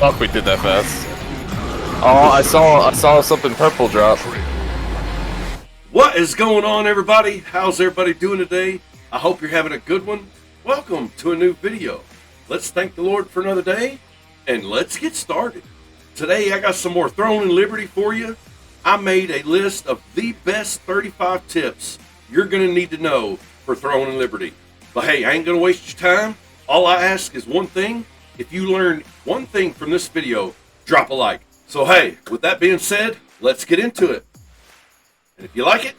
Fuck, we did that fast. Oh, I saw something purple drop. What is going on, everybody? How's everybody doing today? I hope you're having a good one. Welcome to a new video. Let's thank the Lord for another day, and let's get started. Today, I got some more Throne in Liberty for you. I made a list of the best 35 tips you're going to need to know for Throne in Liberty. But hey, I ain't going to waste your time. All I ask is one thing. If you learned one thing from this video, drop a like. So hey, with that being said, let's get into it. And if you like it,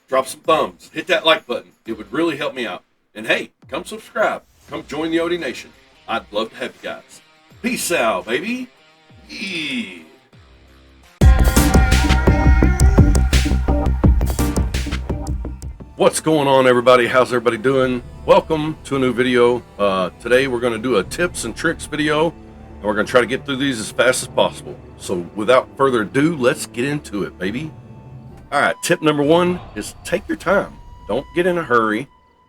drop some thumbs. Hit that like button. It would really help me out. And hey, come subscribe. Come join the Odie Nation. I'd love to have you guys. Peace out, baby. Yeah. What's going on, everybody? How's everybody doing? Welcome to a new video. Today we're going to do a tips and tricks video, and we're going to try to get through these as fast as possible. So without further ado, let's get into it, baby. All right, tip number one is take your time. Don't get in a hurry.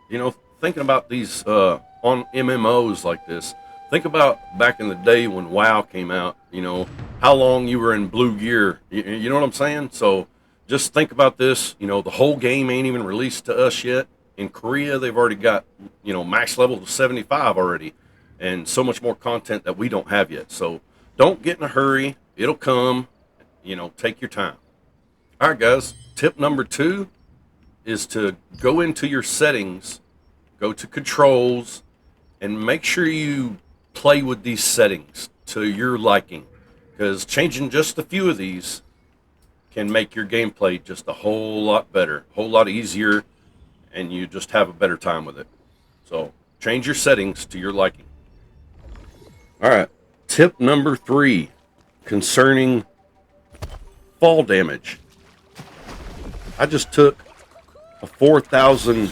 You know, thinking about these on MMOs like this, think about back in the day when WoW came out, you know, how long you were in blue gear. You know what I'm saying? So just think about this. You know, the whole game ain't even released to us yet. In Korea, they've already got, you know, max level to 75 already, and so much more content that we don't have yet. So don't get in a hurry. It'll come. You know, take your time. All right, guys. Tip number two is to go into your settings, go to controls, and make sure you play with these settings to your liking, because changing just a few of these can make your gameplay just a whole lot better, a whole lot easier, and you just have a better time with it. So change your settings to your liking. All right, tip number three concerning fall damage. I just took a 4,000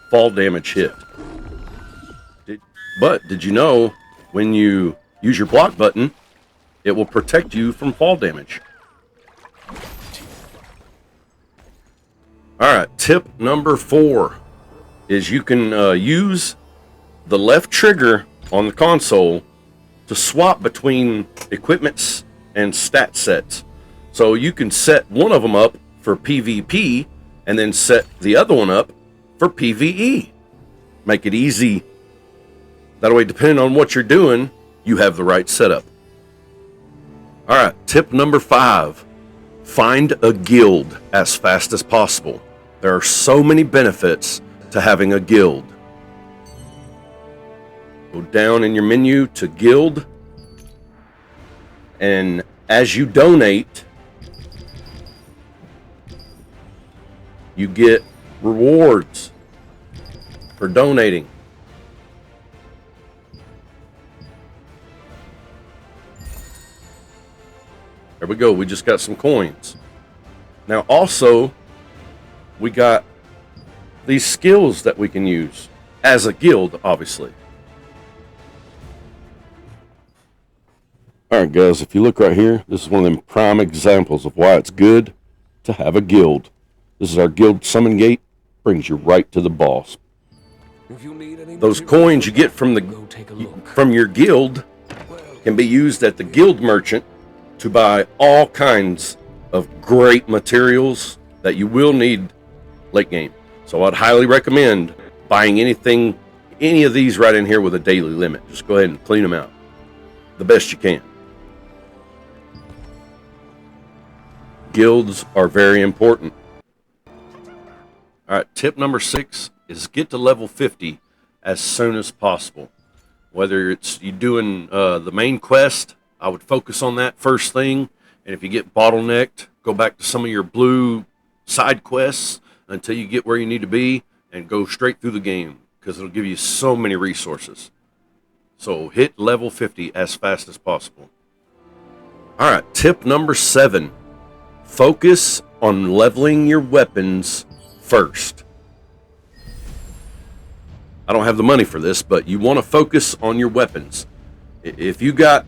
fall damage hit. But did you know when you use your block button, it will protect you from fall damage? All right, tip number four is you can use the left trigger on the console to swap between equipments and stat sets. So you can set one of them up for PvP and then set the other one up for PvE. Make it easy. That way, depending on what you're doing, you have the right setup. All right, tip number five, find a guild as fast as possible. There are so many benefits to having a guild. Go down in your menu to guild, and as you donate, you get rewards for donating. There we go. We just got some coins. Now also, we got these skills that we can use as a guild, obviously. All right, guys, if you look right here, this is one of them prime examples of why it's good to have a guild. This is our guild summon gate. Brings you right to the boss. Those coins you get from your guild can be used at the guild merchant to buy all kinds of great materials that you will need late game. So I'd highly recommend buying any of these right in here with a daily limit. Just go ahead and clean them out the best you can. Guilds are very important. All right, tip number six is get to level 50 as soon as possible. Whether it's you doing the main quest, I would focus on that first thing. And if you get bottlenecked, go back to some of your blue side quests until you get where you need to be and go straight through the game, because it'll give you so many resources. So hit level 50 as fast as possible. All right, tip number seven, focus on leveling your weapons first. I don't have the money for this, but you want to focus on your weapons. If you got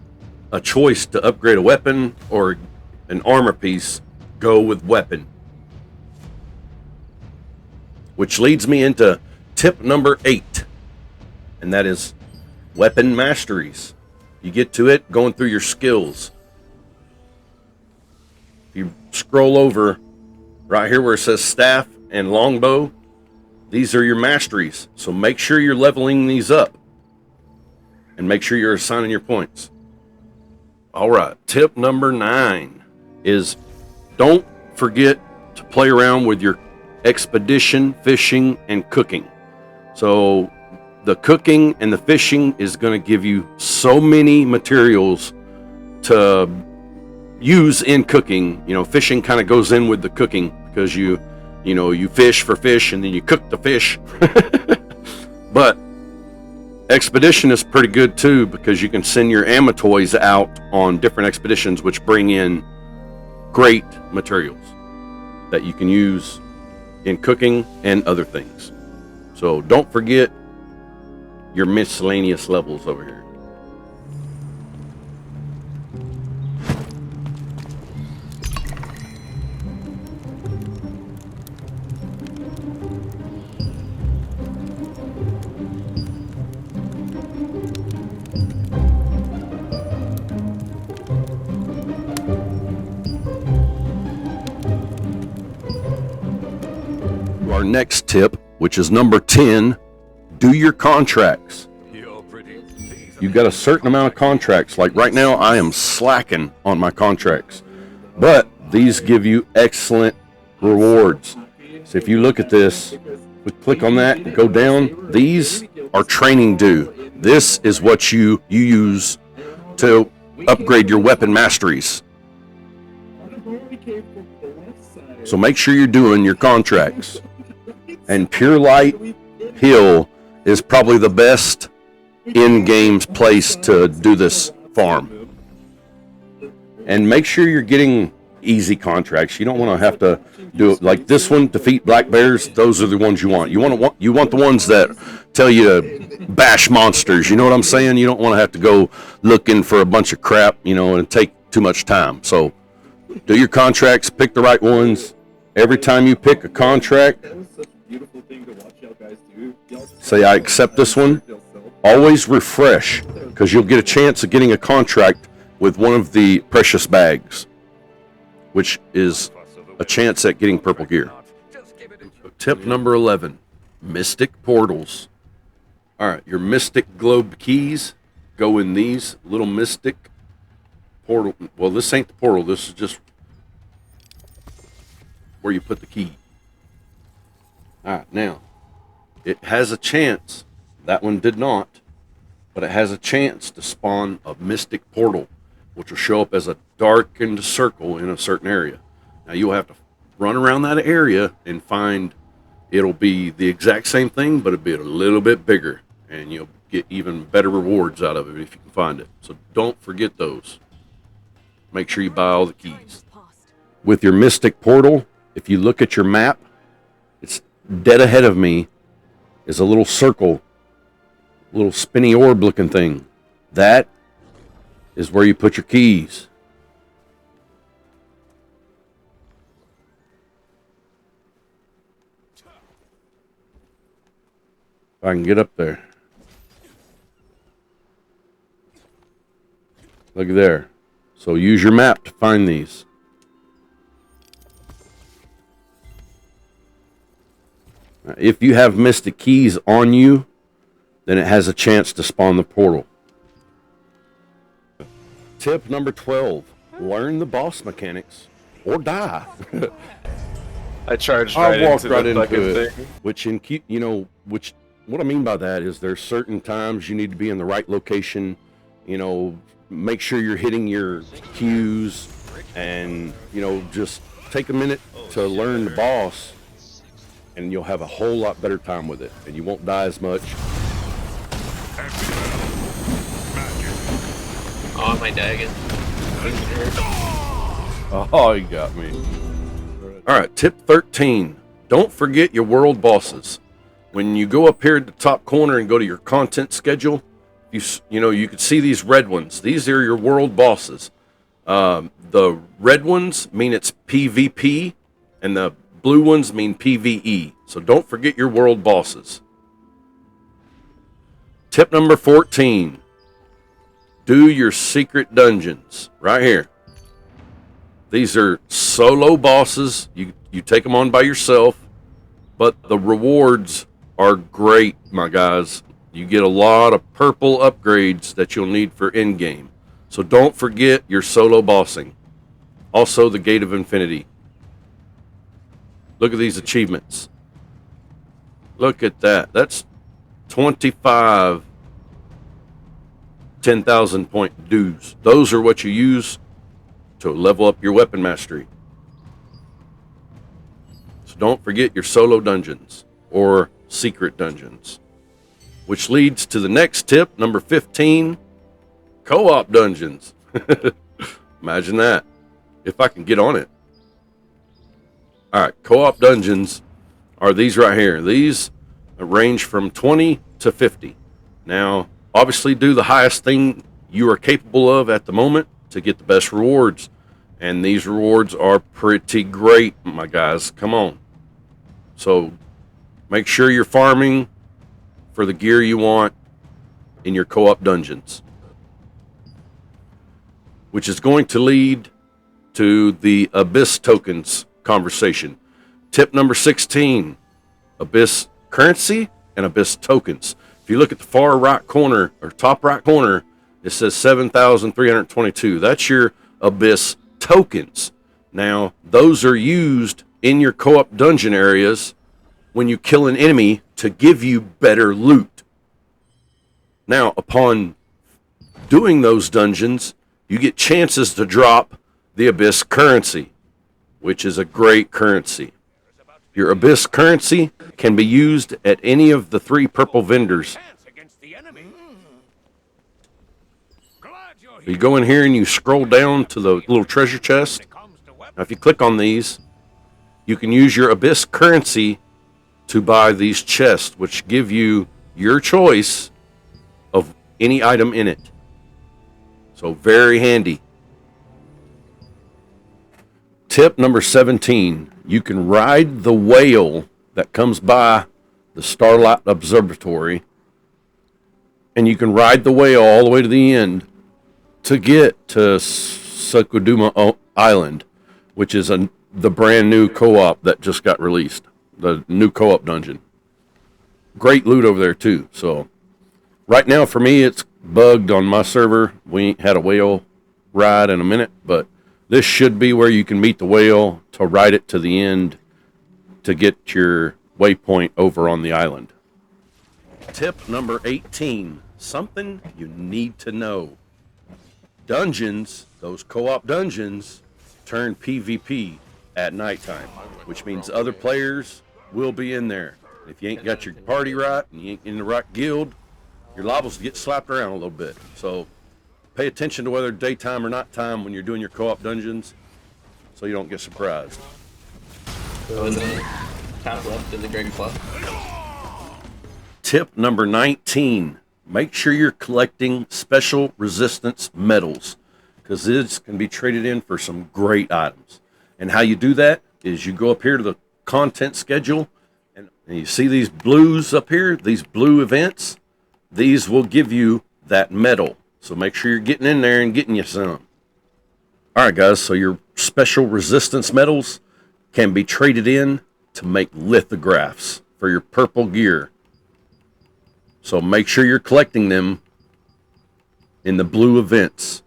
a choice to upgrade a weapon or an armor piece, go with weapon. Which leads me into tip number 8, and that is weapon masteries. you get to it, going through your skills. If you scroll over right here where it says staff and longbow, these are your masteries. So make sure you're leveling these up and make sure you're assigning your points. All right, tip number 9 is don't forget to play around with your expedition, fishing, and cooking. So the cooking and the fishing is going to give you so many materials to use in cooking. You know, fishing kind of goes in with the cooking because you fish for fish and then you cook the fish. But expedition is pretty good too because you can send your amatoys out on different expeditions which bring in great materials that you can use in cooking and other things. So don't forget your miscellaneous levels over here. Our next tip, which is number 10, do your contracts. You've got a certain amount of contracts. Like right now, I am slacking on my contracts, but these give you excellent rewards. So if you look at this, we click on that and go down. These are training due. This is what you use to upgrade your weapon masteries. So make sure you're doing your contracts. And Pure Light Hill is probably the best in-game place to do this farm. And make sure you're getting easy contracts. You don't want to have to do it like this one, defeat black bears. Those are the ones you want. You want the ones that tell you to bash monsters. You know what I'm saying? You don't want to have to go looking for a bunch of crap, and take too much time. So do your contracts, pick the right ones. Every time you pick a contract, say I accept this one. Always refresh, because you'll get a chance of getting a contract with one of the precious bags, which is a chance at getting purple gear. Tip number 11, Mystic Portals. All right, your Mystic Globe keys go in these little Mystic portal. Well, this ain't the portal. This is just where you put the key. All right, now, it has a chance. That one did not, but it has a chance to spawn a Mystic Portal, which will show up as a darkened circle in a certain area. Now, you'll have to run around that area and find, it'll be the exact same thing, but it'll be a little bit bigger, and you'll get even better rewards out of it if you can find it. So don't forget those. Make sure you buy all the keys. With your Mystic Portal, if you look at your map, it's dead ahead of me is a little circle, little spinny orb looking thing. That is where you put your keys. If I can get up there. Look there. So use your map to find these. If you have Mystic Keys on you, then it has a chance to spawn the portal. Tip number 12, learn the boss mechanics or die. I charged right into the fucking it. thing. Which what I mean by that is there's certain times you need to be in the right location, make sure you're hitting your cues, and just take a minute to learn the boss, and you'll have a whole lot better time with it, and you won't die as much. Oh, my dagging. Oh, you got me. All right, tip 13. Don't forget your world bosses. When you go up here at the top corner and go to your content schedule, you can see these red ones. These are your world bosses. The red ones mean it's PvP, and the blue ones mean PvE. So don't forget your world bosses. Tip number 14. do your secret dungeons right here. These are solo bosses. You take them on by yourself, but the rewards are great, my guys. You get a lot of purple upgrades that you'll need for in-game. So don't forget your solo bossing. Also, the Gate of Infinity. Look at these achievements. Look at that. That's 25 10,000 point dues. Those are what you use to level up your weapon mastery. So don't forget your solo dungeons or secret dungeons. Which leads to the next tip, number 15, co-op dungeons. Imagine that, if I can get on it. All right, co-op dungeons are these right here. These range from 20 to 50. Now, obviously do the highest thing you are capable of at the moment to get the best rewards. And these rewards are pretty great, my guys. Come on. So make sure you're farming for the gear you want in your co-op dungeons, which is going to lead to the Abyss tokens conversation. Tip number 16, Abyss currency and Abyss tokens. If you look at the far right corner or top right corner, it says 7,322. That's your Abyss tokens. Now, those are used in your co-op dungeon areas when you kill an enemy to give you better loot. Now, upon doing those dungeons, you get chances to drop the Abyss currency, which is a great currency. Your Abyss currency can be used at any of the 3 purple vendors. You go in here and you scroll down to the little treasure chest. Now, if you click on these, you can use your Abyss currency to buy these chests, which give you your choice of any item in it. So very handy. Tip number 17. You can ride the whale that comes by the Starlight Observatory, and you can ride the whale all the way to the end to get to Sukuduma Island, which is the brand new co-op that just got released. The new co-op dungeon. Great loot over there too. So right now for me it's bugged on my server. We ain't had a whale ride in a minute, but this should be where you can meet the whale to ride it to the end to get your waypoint over on the island. Tip number 18. Something you need to know. Dungeons, those co-op dungeons, turn PvP at nighttime, which means other players will be in there. If you ain't got your party right and you ain't in the right guild, your levels get slapped around a little bit. So pay attention to whether daytime or nighttime when you're doing your co-op dungeons so you don't get surprised. So is it top left of the Great Club? Tip number 19. Make sure you're collecting special resistance medals, because this can be traded in for some great items. And how you do that is you go up here to the content schedule, and you see these blues up here, these blue events. These will give you that medal. So make sure you're getting in there and getting you some. All right, guys, so your special resistance medals can be traded in to make lithographs for your purple gear. So make sure you're collecting them in the blue events.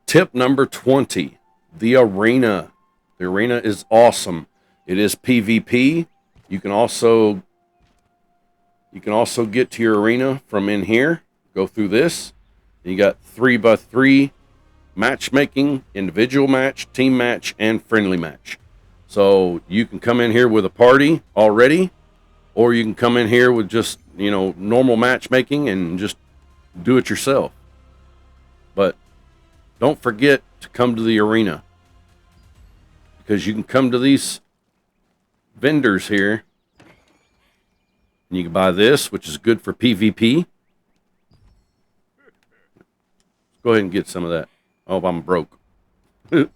Tip number 20, the arena. The arena is awesome. It is PvP. You can also get to your arena from in here. Go through this. You got 3x3 matchmaking, individual match, team match, and friendly match. So you can come in here with a party already, or you can come in here with just, normal matchmaking and just do it yourself. But don't forget to come to the arena, because you can come to these vendors here and you can buy this, which is good for PvP. Go ahead and get some of that. Oh, I'm broke. Right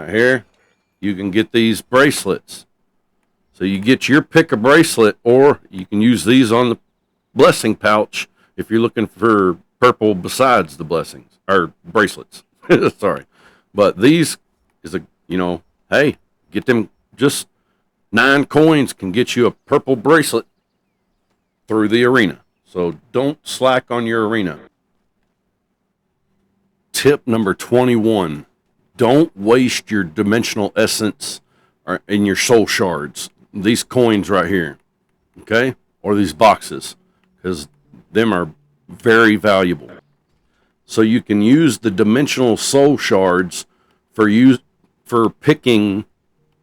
here, you can get these bracelets. So you get your pick a bracelet, or you can use these on the blessing pouch if you're looking for purple besides the blessings or bracelets. Sorry. But these is a, hey, get them. Just 9 coins can get you a purple bracelet through the arena. So don't slack on your arena. Tip number 21. Don't waste your dimensional essence in your soul shards. These coins right here. Okay? Or these boxes. Because them are very valuable. So you can use the dimensional soul shards for picking.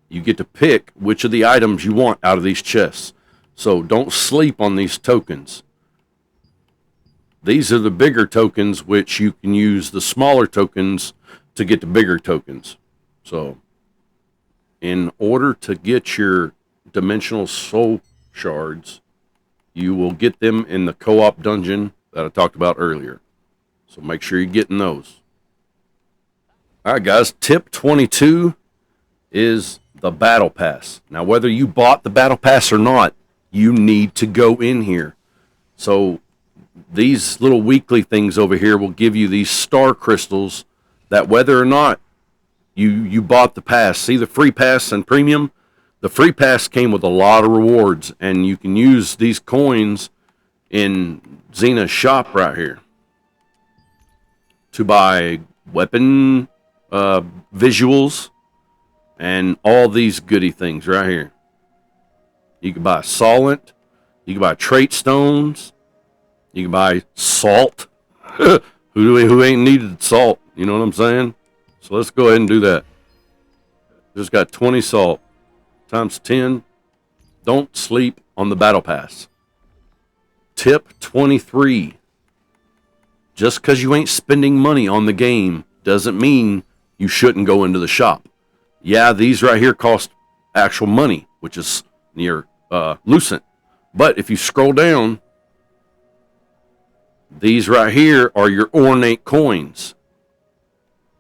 You get to pick which of the items you want out of these chests. So don't sleep on these tokens. These are the bigger tokens, which you can use the smaller tokens to get the bigger tokens. So in order to get your dimensional soul shards, you will get them in the co-op dungeon that I talked about earlier. So make sure you're getting those. All right, guys. Tip 22 is the battle pass. Now, whether you bought the battle pass or not, you need to go in here. So these little weekly things over here will give you these star crystals that whether or not you bought the pass. See the free pass and premium? The free pass came with a lot of rewards, and you can use these coins in Xena's shop right here to buy weapon visuals and all these goody things right here. You can buy solent, you can buy trait stones, you can buy salt. Who ain't needed salt? You know what I'm saying? So let's go ahead and do that. Just got 20 salt times 10. Don't sleep on the battle pass. Tip 23. Just because you ain't spending money on the game doesn't mean you shouldn't go into the shop. Yeah, these right here cost actual money, which is near Lucent. But if you scroll down, these right here are your ornate coins.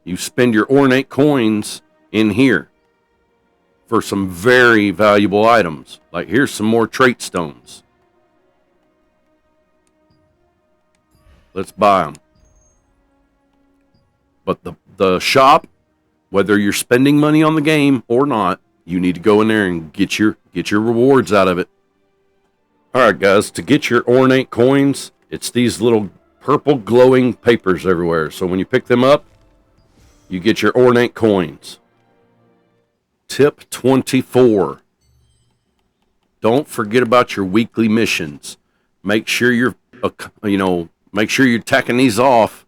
You spend your ornate coins in here for some very valuable items. Like here's some more trait stones. Let's buy them. But the shop, whether you're spending money on the game or not, you need to go in there and get your rewards out of it. All right, guys, to get your ornate coins, it's these little purple glowing papers everywhere. So when you pick them up, you get your ornate coins. Tip 24. Don't forget about your weekly missions. Make sure you're tacking these off.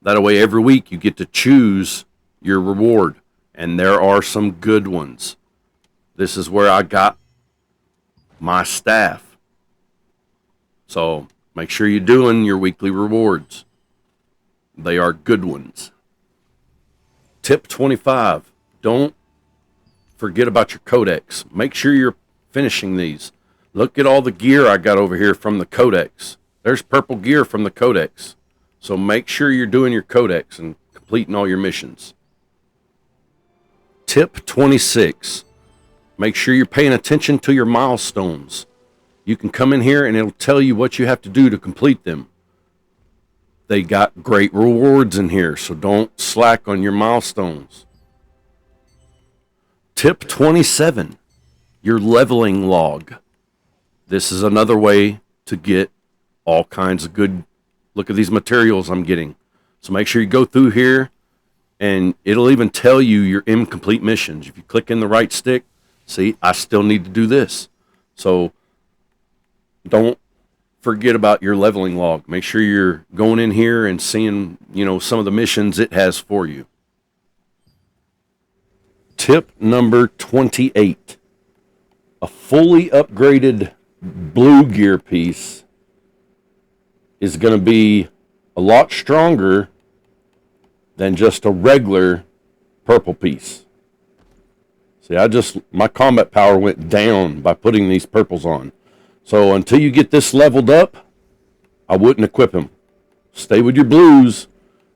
That way every week you get to choose your reward. And there are some good ones. This is where I got my staff. So make sure you're doing your weekly rewards. They are good ones. Tip 25. Don't forget about your codex. Make sure you're finishing these. Look at all the gear I got over here from the codex. There's purple gear from the codex. So make sure you're doing your codex and completing all your missions. Tip 26. Make sure you're paying attention to your milestones. You can come in here and it'll tell you what you have to do to complete them. They got great rewards in here, so don't slack on your milestones. Tip 27. Your leveling log. This is another way to get all kinds of good. Look at these materials I'm getting. So make sure you go through here and it'll even tell you your incomplete missions. If you click in the right stick, see, I still need to do this. So don't forget about your leveling log. Make sure you're going in here and seeing, some of the missions it has for you. Tip number 28. A fully upgraded blue gear piece is going to be a lot stronger than just a regular purple piece. See, my combat power went down by putting these purples on. So until you get this leveled up, I wouldn't equip him. Stay with your blues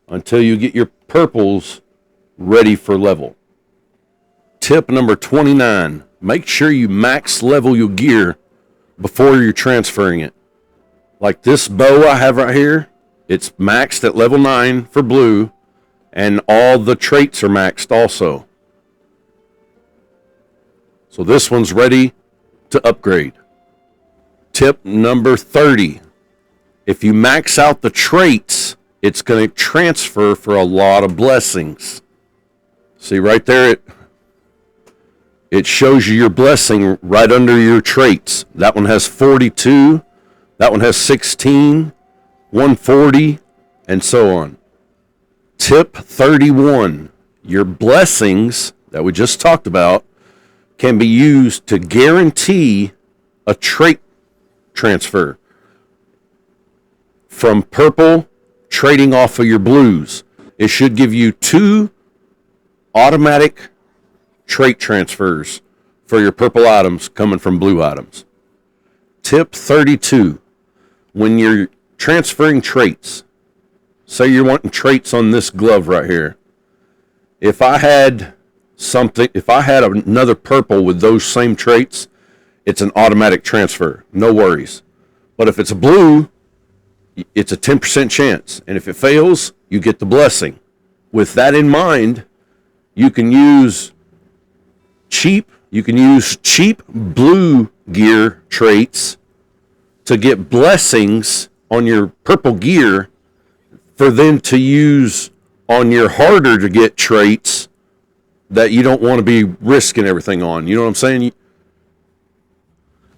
until you get your purples ready for level. Tip number 29. Make sure you max level your gear before you're transferring it. Like this bow I have right here, It's maxed at level 9 for blue, and all the traits are maxed also. So this one's ready to upgrade. Tip number 30. If you max out the traits, it's going to transfer for a lot of blessings. See right there, it shows you your blessing right under your traits. That one has 42, that one has 16, 140, and so on. Tip 31. Your blessings that we just talked about can be used to guarantee a trait transfer from purple trading off of your blues. It should give you 2 automatic trait transfers for your purple items coming from blue items. Tip 32. When you're transferring traits, say you're wanting traits on this glove right here. If I had another purple with those same traits, it's an automatic transfer. No worries. But if it's a blue, it's a 10% chance. And if it fails, you get the blessing. With that in mind, you can use cheap blue gear traits to get blessings on your purple gear for them to use on your harder to get traits that you don't want to be risking everything on. You know what I'm saying?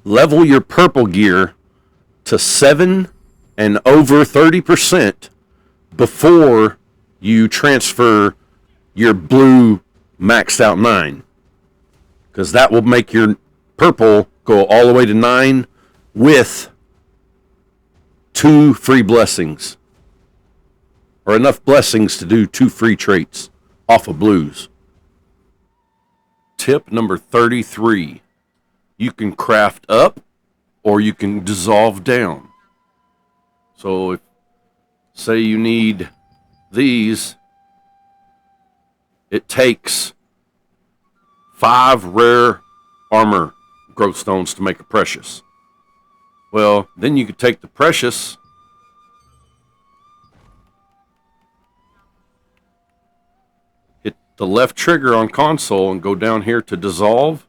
Level your purple gear to 7 and over 30% before you transfer your blue maxed out 9. Because that will make your purple go all the way to 9 with 2 free blessings. Or enough blessings to do 2 free traits off of blues. Tip number 33. You can craft up or you can dissolve down. So if, say you need these, it takes 5 rare armor growth stones to make a precious. Well, then you could take the precious, hit the left trigger on console and go down here to dissolve,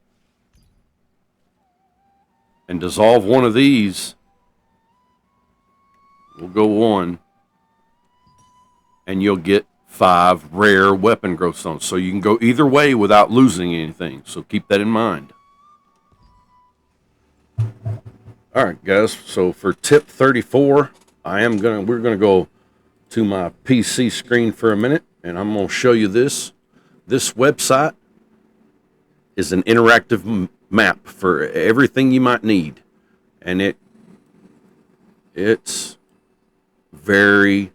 and dissolve one of these. We'll go on, and you'll get 5 rare weapon growth stones. So you can go either way without losing anything. So keep that in mind. All right, guys. So for tip 34, we're gonna go to my PC screen for a minute, and I'm gonna show you this. This website is an interactive map for everything you might need, and it's very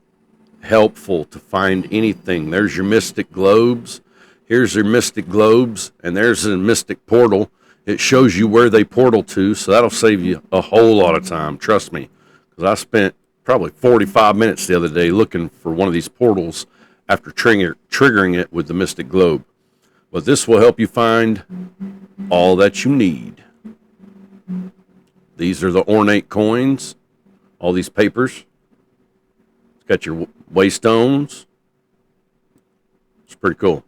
helpful to find anything. There's your mystic globes. Here's your mystic globes, and there's a mystic portal. It shows you where they portal to, so that'll save you a whole lot of time. Trust me, because I spent probably 45 minutes the other day looking for one of these portals after triggering it with the mystic globe. But this will help you find all that you need. These are the ornate coins, all these papers. It's got your waystones. It's pretty cool.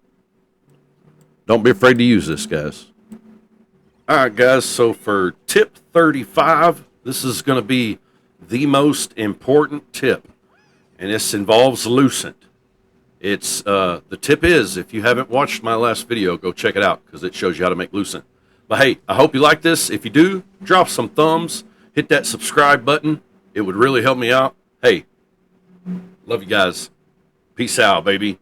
Don't be afraid to use this, guys. All right, guys, so for tip 35, this is going to be the most important tip, and this involves Lucent. It's the tip is, if you haven't watched my last video, go check it out because it shows you how to make Lucent. But hey, I hope you like this. If you do, drop some thumbs, hit that subscribe button. It would really help me out. Hey, love you guys. Peace out, baby.